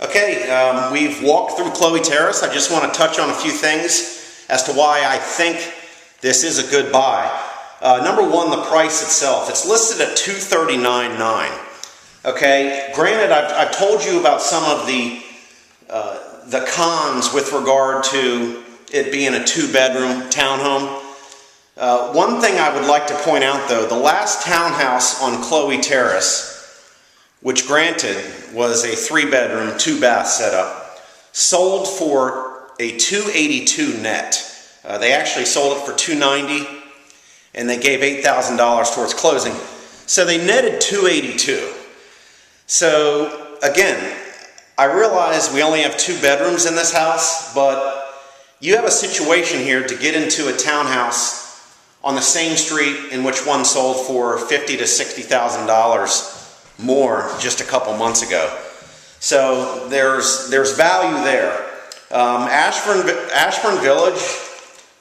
Okay, we've walked through Chloe Terrace. I just want to touch on a few things as to why I think this is a good buy. Number one, the price itself. It's listed at $239,900. Okay, granted, I've told you about some of the cons with regard to it being a two-bedroom townhome. One thing I would like to point out, though, the last townhouse on Chloe Terrace, which granted was a three-bedroom, two-bath setup, sold for a $282,000 net. They actually sold it for $290,000, and they gave $8,000 towards closing. So they netted $282,000. So again, I realize we only have two bedrooms in this house, but you have a situation here to get into a townhouse on the same street in which one sold for $50,000 to $60,000 more just a couple months ago. So there's value there. Ashburn Village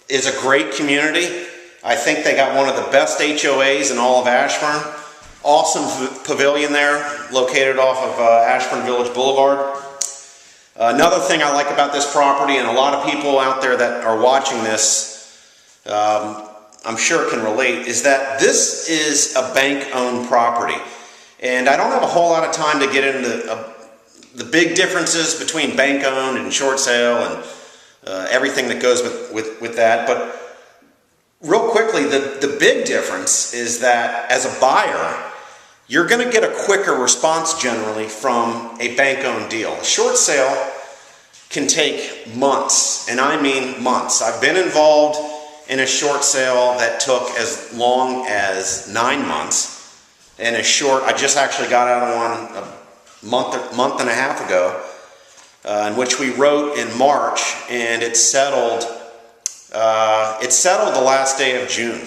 is a great community. I think they got one of the best HOAs in all of Ashburn. Awesome pavilion there, located off of Ashburn Village Boulevard. Another thing I like about this property, and a lot of people out there that are watching this, I'm sure can relate, is that this is a bank-owned property. And I don't have a whole lot of time to get into the big differences between bank-owned and short sale and everything that goes with that. But real quickly, the big difference is that as a buyer, you're going to get a quicker response generally from a bank-owned deal. A short sale can take months, and I mean months. I've been involved in a short sale that took as long as 9 months. And I just actually got out of one a month and a half ago, in which we wrote in March, and it settled the last day of June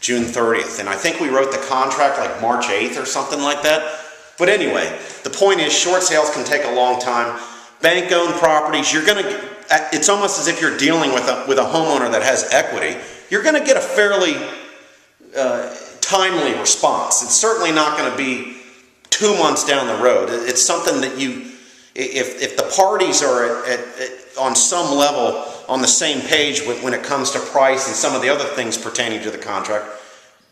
30th. And I think we wrote the contract like March 8th or something like that. But anyway, the point is short sales can take a long time. Bank-owned properties, it's almost as if you're dealing with a homeowner that has equity. You're going to get a fairly timely response. It's certainly not going to be 2 months down the road. It's something that if the parties are on some level on the same page when it comes to price and some of the other things pertaining to the contract,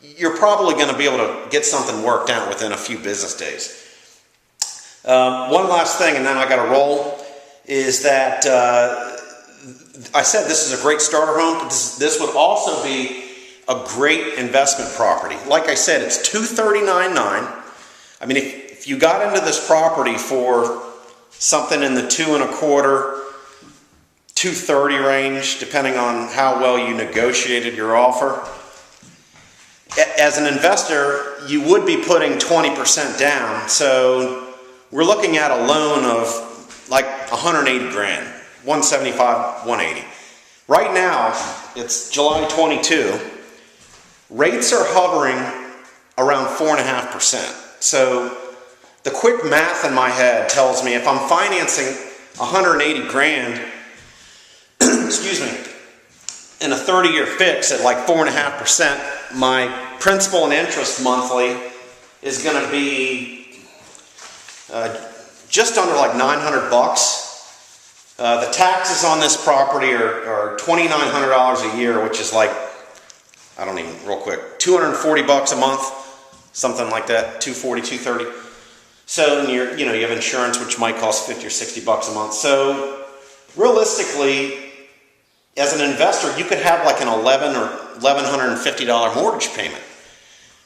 you're probably going to be able to get something worked out within a few business days. One last thing, and then I got to roll, is that I said this is a great starter home, but this would also be a great investment property. Like I said, it's $239,900. I mean, if you got into this property for something in the $225,000, $230,000 range, depending on how well you negotiated your offer, as an investor, you would be putting 20% down. So we're looking at a loan of like $180,000, $175,000, $180,000. Right now, it's July 22. Rates are hovering around 4.5%. So the quick math in my head tells me if I'm financing $180,000, excuse me, in a 30-year fix at like 4.5%, my principal and interest monthly is going to be just under like $900. The taxes on this property are $2,900 a year, which is like, I don't even, real quick, $240 a month, something like that, $240, $230. So and you have insurance, which might cost $50 or $60 a month. So realistically, as an investor, you could have like an $1,100 or $1,150 mortgage payment.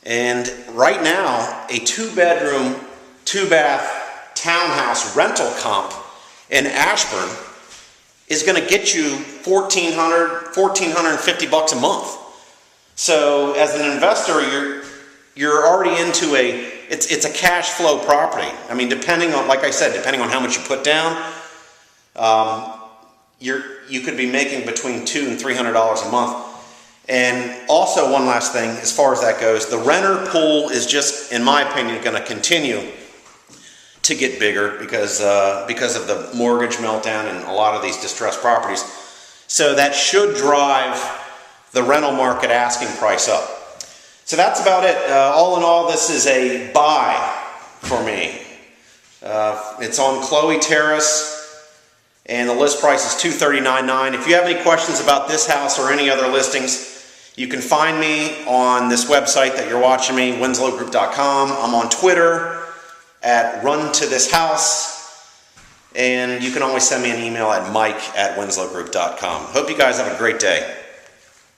And right now, a two-bedroom, two-bath townhouse rental comp in Ashburn is going to get you $1,400, $1,450 a month. So as an investor, you're already into it's a cash flow property. I mean, depending on, like I said, depending on how much you put down, you could be making between $200 and $300 a month. And also one last thing, as far as that goes, the renter pool is just, in my opinion, going to continue to get bigger because of the mortgage meltdown and a lot of these distressed properties. So that should drive the rental market asking price up. So that's about it. All in all, this is a buy for me. It's on Chloe Terrace, and the list price is $239,900. If you have any questions about this house or any other listings, you can find me on this website that you're watching me, winslowgroup.com. I'm on Twitter at RunToThisHouse, and you can always send me an email at mike@winslowgroup.com. Hope you guys have a great day.